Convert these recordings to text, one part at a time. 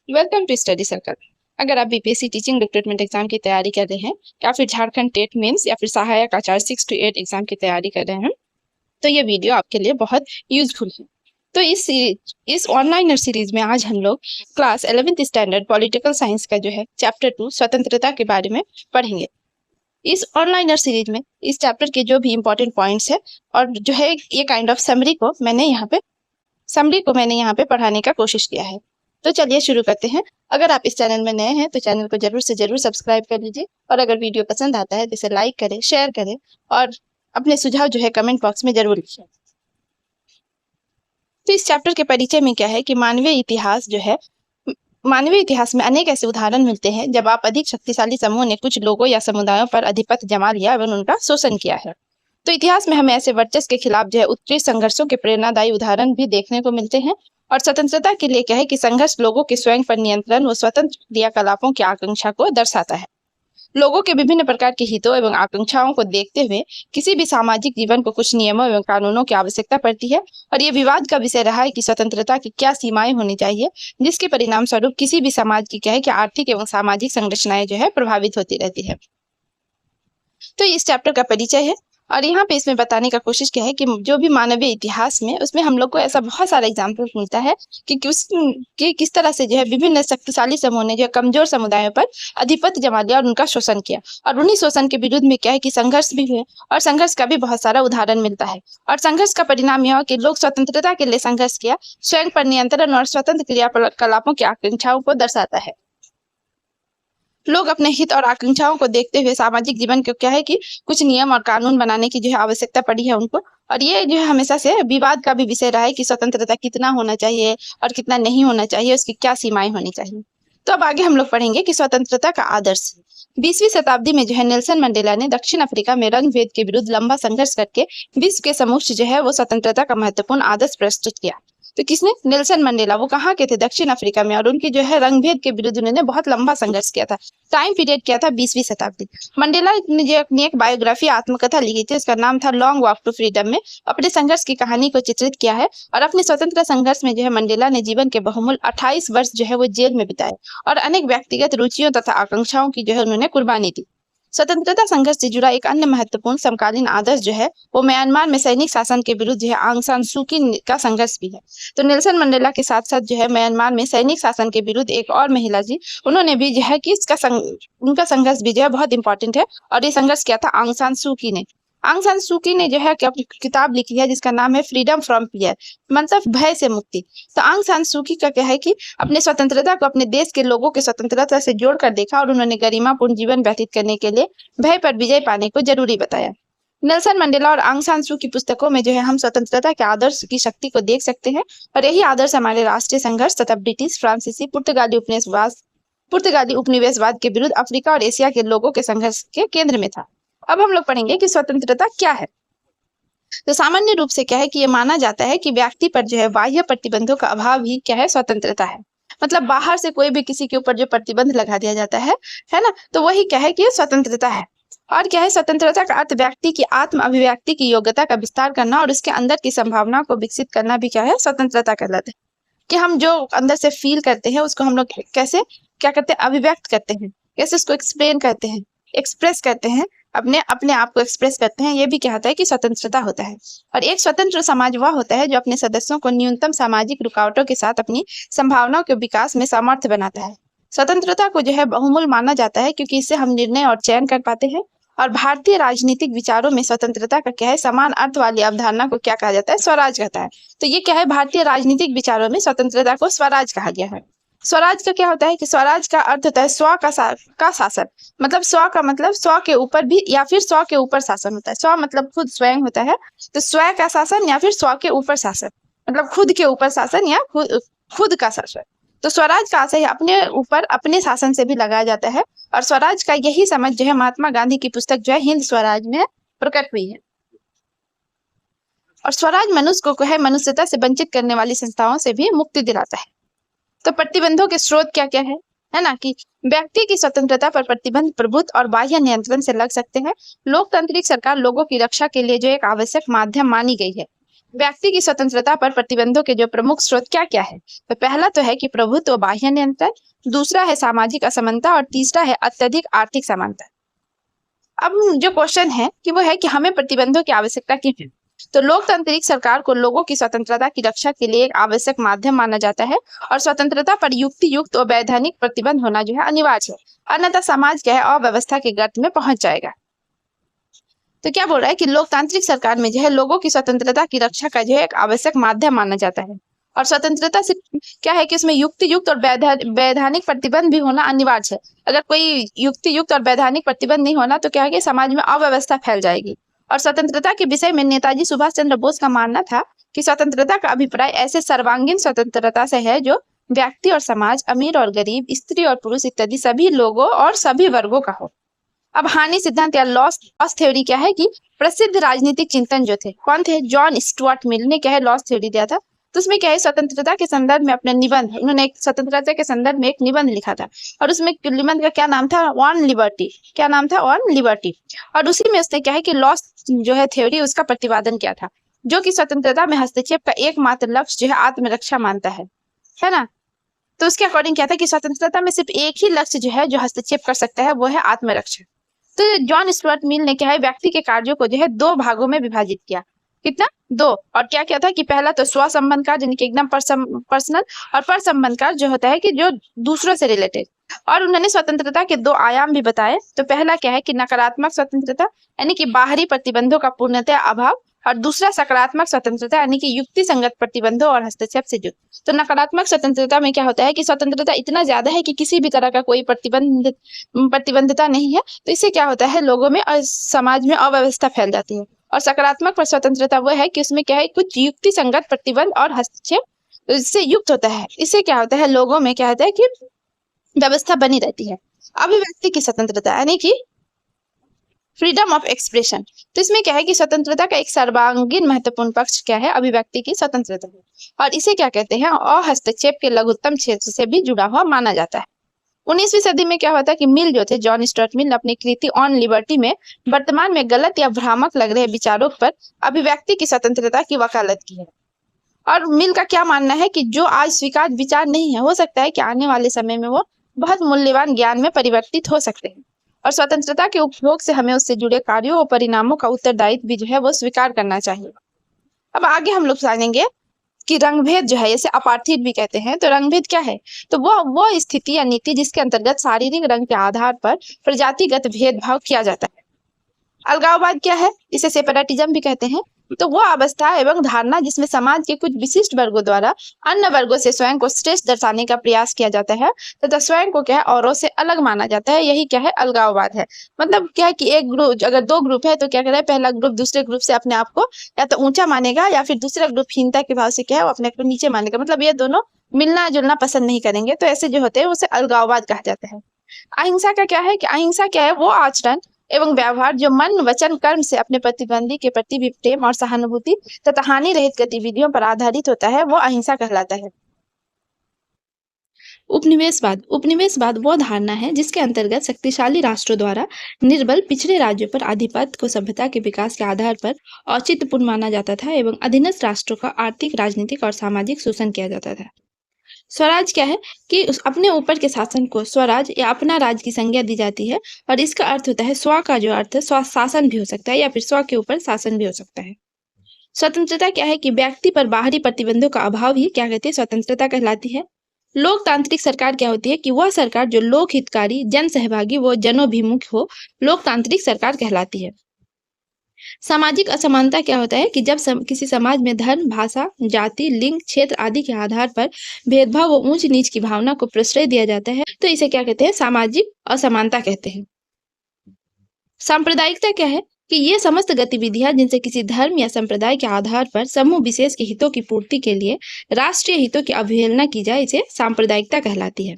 Welcome to study circle. अगर आप BPSC teaching recruitment exam की तैयारी कर रहे हैं या फिर झारखंड टेट मेंस या फिर सहायक आचार्य 6 to 8 एग्जाम की तैयारी कर रहे हैं तो ये वीडियो आपके लिए बहुत यूजफुल है। तो इस ऑनलाइन सीरीज में आज हम लोग class 11th standard political science का जो है चैप्टर 2 स्वतंत्रता के बारे में पढ़ेंगे। इस ऑनलाइन सीरीज में इस चैप्टर के जो भी इंपॉर्टेंट पॉइंट्स है और जो है ये काइंड ऑफ समरी को मैंने यहाँ पे पढ़ाने का कोशिश किया है। तो चलिए शुरू करते हैं। अगर आप इस चैनल में नए हैं तो चैनल को जरूर से जरूर सब्सक्राइब कर लीजिए और अगर वीडियो पसंद आता है तो इसे लाइक करें, शेयर करें और अपने सुझाव जो है कमेंट बॉक्स में जरूर लिखें। तो इस चैप्टर के परिचय में क्या है कि मानवीय इतिहास में अनेक ऐसे उदाहरण मिलते हैं जब आप अधिक शक्तिशाली समूह ने कुछ लोगों या समुदायों पर अधिपत्य जमा लिया एवं उनका शोषण किया है। तो इतिहास में हमें ऐसे वर्चस्व के खिलाफ जो है उत्कृष्ट संघर्षों के प्रेरणादायी उदाहरण भी देखने को मिलते हैं। और स्वतंत्रता के लिए क्या है कि संघर्ष लोगों के स्वयं पर नियंत्रण व स्वतंत्र क्रियाकलापों की आकांक्षा को दर्शाता है। लोगों के विभिन्न प्रकार के हितों एवं आकांक्षाओं को देखते हुए किसी भी सामाजिक जीवन को कुछ नियमों एवं कानूनों की आवश्यकता पड़ती है और ये विवाद का विषय रहा है कि स्वतंत्रता की क्या सीमाएं होनी चाहिए, जिसके परिणाम स्वरूप किसी भी समाज की क्या है कि आर्थिक एवं सामाजिक संरचनाएं जो है प्रभावित होती रहती है। तो इस चैप्टर का परिचय है और यहाँ पे इसमें बताने का कोशिश किया है कि जो भी मानवीय इतिहास में उसमें हम लोग को ऐसा बहुत सारा एग्जाम्पल मिलता है कि किस तरह से जो है विभिन्न शक्तिशाली समूह ने जो है कमजोर समुदायों पर अधिपत्य जमा लिया और उनका शोषण किया और उन्हीं शोषण के विरुद्ध में क्या है कि संघर्ष भी हुए और संघर्ष का भी बहुत सारा उदाहरण मिलता है। और संघर्ष का परिणाम यह कि लोग स्वतंत्रता के लिए संघर्ष किया, स्वयं पर नियंत्रण और स्वतंत्र क्रियाकलापों की आकांक्षाओं को दर्शाता है। लोग अपने हित और आकांक्षाओं को देखते हुए सामाजिक जीवन को क्या है कि कुछ नियम और कानून बनाने की जो है आवश्यकता पड़ी है उनको। और ये जो है हमेशा से विवाद का भी विषय रहा है कि स्वतंत्रता कितना होना चाहिए और कितना नहीं होना चाहिए, उसकी क्या सीमाएं होनी चाहिए। तो अब आगे हम लोग पढ़ेंगे कि स्वतंत्रता का आदर्श। 20वीं शताब्दी में जो है नेल्सन मंडेला ने दक्षिण अफ्रीका में रंग भेद के विरुद्ध लंबा संघर्ष करके विश्व के समक्ष जो है वो स्वतंत्रता का महत्वपूर्ण आदर्श प्रस्तुत किया। तो किसने? Nelson Mandela. वो कहाँ के थे? दक्षिण अफ्रीका में। और उनकी जो है रंग भेद के विरुद्ध उन्होंने बहुत लंबा संघर्ष किया था। टाइम पीरियड किया था 20वीं शताब्दी। मंडेला ने जो अपनी एक बायोग्राफी आत्मकथा लिखी थी, उसका नाम था लॉन्ग वॉक टू फ्रीडम, में अपने संघर्ष की कहानी को चित्रित किया है। और अपने स्वतंत्रता संघर्ष में जो है मंडेला ने जीवन के बहुमूल्य 28 वर्ष जो है वो जेल में बिताए और अनेक व्यक्तिगत रुचियों तथा आकांक्षाओं की जो है उन्होंने कुर्बानी दी। स्वतंत्रता संघर्ष से जुड़ा एक अन्य महत्वपूर्ण समकालीन आदर्श जो है वो म्यांमार में सैनिक शासन के विरुद्ध जो है आंग सान सू की का संघर्ष भी है। तो नेल्सन मंडेला के साथ साथ जो है म्यांमार में सैनिक शासन के विरुद्ध एक और महिला जी, उन्होंने भी जो है कि उनका संघर्ष भी जो है बहुत इंपॉर्टेंट है। और ये संघर्ष किया था आंग सान सू की ने। आंग सान सू की ने जो है कि अपनी किताब लिखी है जिसका नाम है फ्रीडम फ्रॉम फियर, मतलब भय से मुक्ति। तो आंग सान सू की का क्या है कि अपने स्वतंत्रता को अपने देश के लोगों के स्वतंत्रता से जोड़कर देखा और उन्होंने गरिमापूर्ण जीवन व्यतीत करने के लिए भय पर विजय पाने को जरूरी बताया। नेल्सन मंडेला और आंग सान सू की पुस्तकों में जो है हम स्वतंत्रता के आदर्श की शक्ति को देख सकते हैं और यही आदर्श हमारे राष्ट्रीय संघर्ष तथा ब्रिटिश, फ्रांसीसी, पुर्तगाली उपनिवेशवाद के विरुद्ध अफ्रीका और एशिया के लोगों के संघर्ष के केंद्र में था। अब हम लोग पढ़ेंगे कि स्वतंत्रता क्या है। तो सामान्य रूप से क्या है कि ये माना जाता है कि व्यक्ति पर जो है बाह्य प्रतिबंधों का अभाव ही क्या है स्वतंत्रता है। मतलब बाहर से कोई भी किसी के ऊपर जो प्रतिबंध लगा दिया जाता है ना, तो वही क्या है कि ये स्वतंत्रता है। और क्या है? स्वतंत्रता का अर्थ व्यक्ति की आत्म अभिव्यक्ति की योग्यता का विस्तार करना और उसके अंदर की संभावना को विकसित करना भी क्या है? स्वतंत्रता कहलाता है। कि हम जो अंदर से फील करते हैं उसको हम लोग कैसे क्या करते हैं? अभिव्यक्त करते हैं। कैसे उसको एक्सप्लेन करते हैं, एक्सप्रेस करते हैं, अपने आप को एक्सप्रेस करते हैं। ये भी क्या होता है कि स्वतंत्रता होता है। और एक स्वतंत्र समाज वह होता है जो अपने सदस्यों को न्यूनतम सामाजिक रुकावटों के साथ अपनी संभावनाओं के विकास में सामर्थ्य बनाता है। स्वतंत्रता को जो है बहुमूल्य माना जाता है क्योंकि इससे हम निर्णय और चयन कर पाते हैं। और भारतीय राजनीतिक विचारों में स्वतंत्रता का क्या है? समान अर्थ वाली अवधारणा को क्या कहा जाता है? स्वराज कहता है। तो ये क्या है? भारतीय राजनीतिक विचारों में स्वतंत्रता को स्वराज कहा गया है। स्वराज का क्या होता है कि स्वराज का अर्थ होता है स्व का शासन। मतलब स्व का मतलब स्व के ऊपर भी या फिर स्व के ऊपर शासन होता है। स्व मतलब खुद, स्वयं होता है। तो स्व का शासन या फिर स्व के ऊपर शासन, मतलब खुद के ऊपर शासन या खुद का शासन। तो स्वराज का आशय अपने ऊपर अपने शासन से भी लगाया जाता है। और स्वराज का यही समझ जो है महात्मा गांधी की पुस्तक जो है हिंद स्वराज में प्रकट हुई है। और स्वराज मनुष्य को है मनुष्यता से वंचित करने वाली संस्थाओं से भी मुक्ति दिलाता है। तो प्रतिबंधों के स्रोत क्या क्या है ना, कि व्यक्ति की स्वतंत्रता पर प्रतिबंध प्रभुत्व और बाह्य नियंत्रण से लग सकते हैं। लोकतांत्रिक सरकार लोगों की रक्षा के लिए जो एक आवश्यक माध्यम मानी गई है। व्यक्ति की स्वतंत्रता पर प्रतिबंधों के जो प्रमुख स्रोत क्या क्या है? तो पहला तो है कि प्रभुत्व व बाह्य नियंत्रण, दूसरा है सामाजिक असमानता और तीसरा है अत्यधिक आर्थिक समानता। अब जो क्वेश्चन है कि वो है कि हमें प्रतिबंधों की आवश्यकता क्यों है? तो लोकतांत्रिक सरकार को लोगों की स्वतंत्रता की रक्षा के लिए एक आवश्यक माध्यम माना जाता है और स्वतंत्रता पर युक्ति युक्त और वैधानिक प्रतिबंध होना जो है अनिवार्य है, अन्यथा समाज क्या है अव्यवस्था के गर्त में पहुंच जाएगा। तो क्या बोल रहा है कि लोकतांत्रिक सरकार में जो है लोगों की स्वतंत्रता की रक्षा का जो है एक आवश्यक माध्यम माना जाता है और स्वतंत्रता से क्या है कि उसमें युक्ति युक्त और वैधानिक प्रतिबंध भी होना अनिवार्य है। अगर कोई युक्ति युक्त और वैधानिक प्रतिबंध नहीं होना तो क्या है कि समाज में अव्यवस्था फैल जाएगी। और स्वतंत्रता के विषय में नेताजी सुभाष चंद्र बोस का मानना था कि स्वतंत्रता का अभिप्राय ऐसे सर्वांगीण स्वतंत्रता से है जो व्यक्ति और समाज, अमीर और गरीब, स्त्री और पुरुष इत्यादि सभी लोगों और सभी वर्गों का हो। अब हानि सिद्धांत या लॉस थ्योरी क्या है कि प्रसिद्ध राजनीतिक चिंतन जो थे, कौन थे? जॉन स्टुअर्ट मिल ने क्या है लॉस थ्योरी दिया था। तो उसमें क्या है स्वतंत्रता के संदर्भ में अपने निबंध, उन्होंने एक स्वतंत्रता के संदर्भ में एक निबंध लिखा था और उसमें निबंध का क्या नाम था? On liberty. क्या नाम था? On liberty. और उसी में उसने क्या है कि लॉस जो है थ्योरी उसका प्रतिपादन किया था, जो कि स्वतंत्रता में हस्तक्षेप का एकमात्र लक्ष्य जो है आत्मरक्षा मानता है ना। तो उसके अकॉर्डिंग क्या था कि स्वतंत्रता में सिर्फ एक ही लक्ष्य जो है जो हस्तक्षेप कर सकता है वो है आत्मरक्षा। तो जॉन स्टुअर्ट मिल ने क्या है व्यक्ति के कार्यों को जो है दो भागों में विभाजित किया। कितना? दो। और क्या क्या था कि पहला तो स्व संबंध कार्य यानी कि एकदम पर्सनल, और पर संबंध कार्य जो होता है कि जो दूसरों से रिलेटेड। और उन्होंने स्वतंत्रता के दो आयाम भी बताए। तो पहला क्या है कि नकारात्मक स्वतंत्रता यानी कि बाहरी प्रतिबंधों का पूर्णतः अभाव, और दूसरा सकारात्मक स्वतंत्रता यानी कि युक्ति संगत प्रतिबंधों और हस्तक्षेप से युक्त। तो नकारात्मक स्वतंत्रता में क्या होता है कि स्वतंत्रता इतना ज्यादा है कि किसी भी तरह का कोई प्रतिबंधता नहीं है, तो इससे क्या होता है लोगों में और समाज में अव्यवस्था फैल जाती है। और सकारात्मक स्वतंत्रता वो है कि उसमें क्या है कुछ युक्ति संगत प्रतिबंध और हस्तक्षेप इससे युक्त होता है। इससे क्या होता है लोगों में क्या होता है कि व्यवस्था बनी रहती है। अभिव्यक्ति की स्वतंत्रता यानी कि फ्रीडम ऑफ एक्सप्रेशन। तो इसमें क्या है कि स्वतंत्रता का एक सर्वांगीण महत्वपूर्ण पक्ष क्या है? अभिव्यक्ति की स्वतंत्रता है। और इसे क्या कहते हैं? अहस्तक्षेप के लघुत्तम क्षेत्र से भी जुड़ा हुआ माना जाता है। 19वीं सदी में क्या होता है कि मिल जो थे, जॉन स्टुअर्ट मिल, अपनी कृति ऑन लिबर्टी में वर्तमान में गलत या भ्रामक लग रहे विचारों पर अभिव्यक्ति की स्वतंत्रता की वकालत की है। और मिल का क्या मानना है कि जो आज स्वीकार विचार नहीं है, हो सकता है कि आने वाले समय में वो बहुत मूल्यवान ज्ञान में परिवर्तित हो सकते हैं। और स्वतंत्रता के उपयोग से हमें उससे जुड़े कार्यों और परिणामों का उत्तरदायित्व भी जो है वो स्वीकार करना चाहिए। अब आगे हम लोग जानेंगे कि रंगभेद जो है, इसे अपार्थीद भी कहते हैं। तो रंगभेद क्या है? तो वो स्थिति या नीति जिसके अंतर्गत शारीरिक रंग के आधार पर प्रजातिगत भेदभाव किया जाता है। अलगाववाद क्या है? इसे सेपरेटिज्म भी कहते हैं। तो वो अवस्था एवं धारणा जिसमें समाज के कुछ विशिष्ट वर्गों द्वारा अन्य वर्गों से स्वयं को श्रेष्ठ दर्शाने का प्रयास किया जाता है तथा स्वयं को क्या है औरों से अलग माना जाता है, यही क्या है? अलगाववाद है। मतलब क्या है कि एक ग्रुप, अगर दो ग्रुप है तो क्या करे, पहला ग्रुप दूसरे ग्रुप से अपने आप को या तो ऊंचा मानेगा या फिर दूसरा ग्रुप हीनता के भाव से क्या है वो अपने को नीचे मानेगा। मतलब ये दोनों मिलना जुलना पसंद नहीं करेंगे, तो ऐसे जो होते हैं उसे अलगाववाद कहा जाता है। अहिंसा का क्या है कि अहिंसा क्या है? वो आचरण एवं व्यवहार जो मन, वचन, कर्म से अपने प्रतिद्वंदी के प्रति भी प्रेम और सहानुभूति तथा हानि रहित गतिविधियों पर आधारित होता है, वो अहिंसा कहलाता है। उपनिवेशवाद। उपनिवेशवाद वो धारणा है जिसके अंतर्गत शक्तिशाली राष्ट्रों द्वारा निर्बल पिछड़े राज्यों पर आधिपत्य को सभ्यता के विकास के आधार पर औचित्यपूर्ण माना जाता था एवं अधीनस्थ राष्ट्रों का आर्थिक, राजनीतिक और सामाजिक शोषण किया जाता था। स्वराज क्या है कि अपने ऊपर के शासन को स्वराज या अपना राज की संज्ञा दी जाती है और इसका अर्थ होता है स्व का जो अर्थ स्व शासन भी हो सकता है या फिर स्व के ऊपर शासन भी हो सकता है। स्वतंत्रता क्या है कि व्यक्ति पर बाहरी प्रतिबंधों का अभाव ही क्या कहते हैं? स्वतंत्रता कहलाती है। लोकतांत्रिक सरकार क्या होती है कि वह सरकार जो लोक हितकारी, जन सहभागी व जनोभिमुख हो, लोकतांत्रिक सरकार कहलाती है। सामाजिक असमानता क्या होता है कि जब किसी समाज में धर्म, भाषा, जाति, लिंग, क्षेत्र आदि के आधार पर भेदभाव व ऊंच नीच की भावना को प्रश्रय दिया जाता है, तो इसे क्या कहते हैं? सामाजिक असमानता कहते हैं। सांप्रदायिकता क्या है कि ये समस्त गतिविधियां जिनसे किसी धर्म या संप्रदाय के आधार पर समूह विशेष के हितों की पूर्ति के लिए राष्ट्रीय हितों की अवहेलना की जाए, इसे सांप्रदायिकता कहलाती है।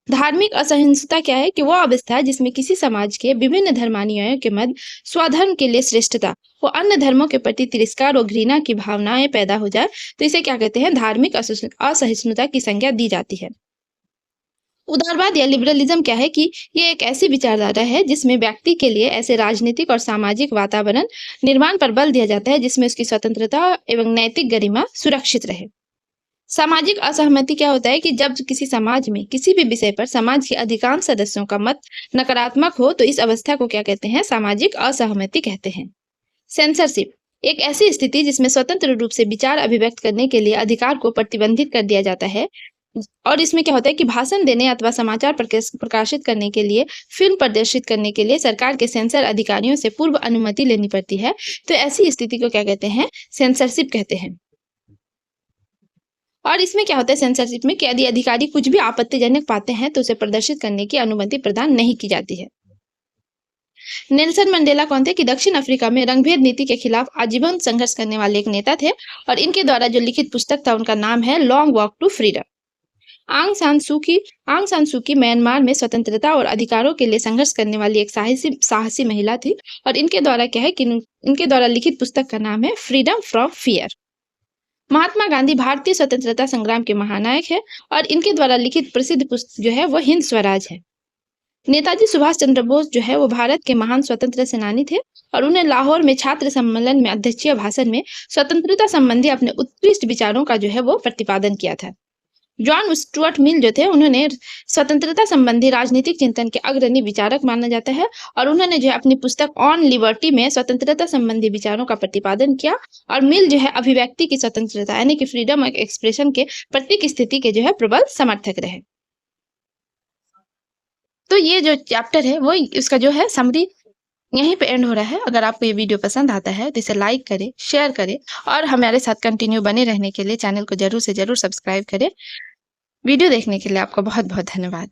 धार्मिक असहिष्णुता क्या है कि वह अवस्था है जिसमें किसी समाज के विभिन्न धर्मानुयायियों के मध्य स्वधर्म के लिए श्रेष्ठता व अन्य धर्मों के प्रति तिरस्कार और घृणा की भावनाएं पैदा हो जाए, तो इसे क्या कहते हैं? धार्मिक असहिष्णुता की संज्ञा दी जाती है। उदारवाद या लिबरलिज्म क्या है कि ये एक ऐसी विचारधारा है जिसमें व्यक्ति के लिए ऐसे राजनीतिक और सामाजिक वातावरण निर्माण पर बल दिया जाता है जिसमें उसकी स्वतंत्रता एवं नैतिक गरिमा सुरक्षित रहे। सामाजिक असहमति क्या होता है कि जब किसी समाज में किसी भी विषय पर समाज के अधिकांश सदस्यों का मत नकारात्मक हो तो इस अवस्था को क्या कहते हैं? सामाजिक असहमति कहते हैं। सेंसरशिप एक ऐसी स्थिति जिसमें स्वतंत्र रूप से विचार अभिव्यक्त करने के लिए अधिकार को प्रतिबंधित कर दिया जाता है। और इसमें क्या होता है कि भाषण देने अथवा समाचार प्रकाशित करने के लिए, फिल्म प्रदर्शित करने के लिए सरकार के सेंसर अधिकारियों से पूर्व अनुमति लेनी पड़ती है। तो ऐसी स्थिति को क्या कहते हैं? सेंसरशिप कहते हैं। और इसमें क्या होता है सेंसरशिप में कि यदि अधिकारी कुछ भी आपत्तिजनक पाते हैं तो उसे प्रदर्शित करने की अनुमति प्रदान नहीं की जाती है। नेल्सन मंडेला कौन थे? कि दक्षिण अफ्रीका में रंगभेद नीति के खिलाफ आजीवन संघर्ष करने वाले एक नेता थे और इनके द्वारा जो लिखित पुस्तक था उनका नाम है लॉन्ग वॉक टू फ्रीडम। आंग सान सू की म्यांमार में स्वतंत्रता और अधिकारों के लिए संघर्ष करने वाली एक साहसी महिला थी और इनके द्वारा क्या है कि इनके द्वारा लिखित पुस्तक का नाम है freedom from fear. Mahatma Gandhi भारतीय स्वतंत्रता संग्राम के महानायक है और इनके द्वारा लिखित प्रसिद्ध पुस्तक जो है वो हिंद स्वराज है। नेताजी सुभाष चंद्र बोस जो है वो भारत के महान स्वतंत्र सेनानी थे और उन्हें लाहौर में छात्र सम्मेलन में अध्यक्षीय भाषण में स्वतंत्रता संबंधी अपने उत्कृष्ट विचारों का जो है वो प्रतिपादन किया था। जॉन स्टुअर्ट मिल जो थे उन्होंने स्वतंत्रता संबंधी राजनीतिक चिंतन के अग्रणी विचारक माना जाता है और उन्होंने जो है अपनी पुस्तक ऑन लिबर्टी में स्वतंत्रता संबंधी विचारों का प्रतिपादन किया। और मिल जो है अभिव्यक्ति की स्वतंत्रता यानी कि फ्रीडम ऑफ एक्सप्रेशन के प्रत्येक स्थिति के जो है प्रबल समर्थक रहे। तो ये जो चैप्टर है वो इसका जो है समरी यहीं पे एंड हो रहा है। अगर आपको ये वीडियो पसंद आता है तो इसे लाइक करें, शेयर करें और हमारे साथ कंटिन्यू बने रहने के लिए चैनल को जरूर से जरूर सब्सक्राइब करें। वीडियो देखने के लिए आपका बहुत बहुत धन्यवाद।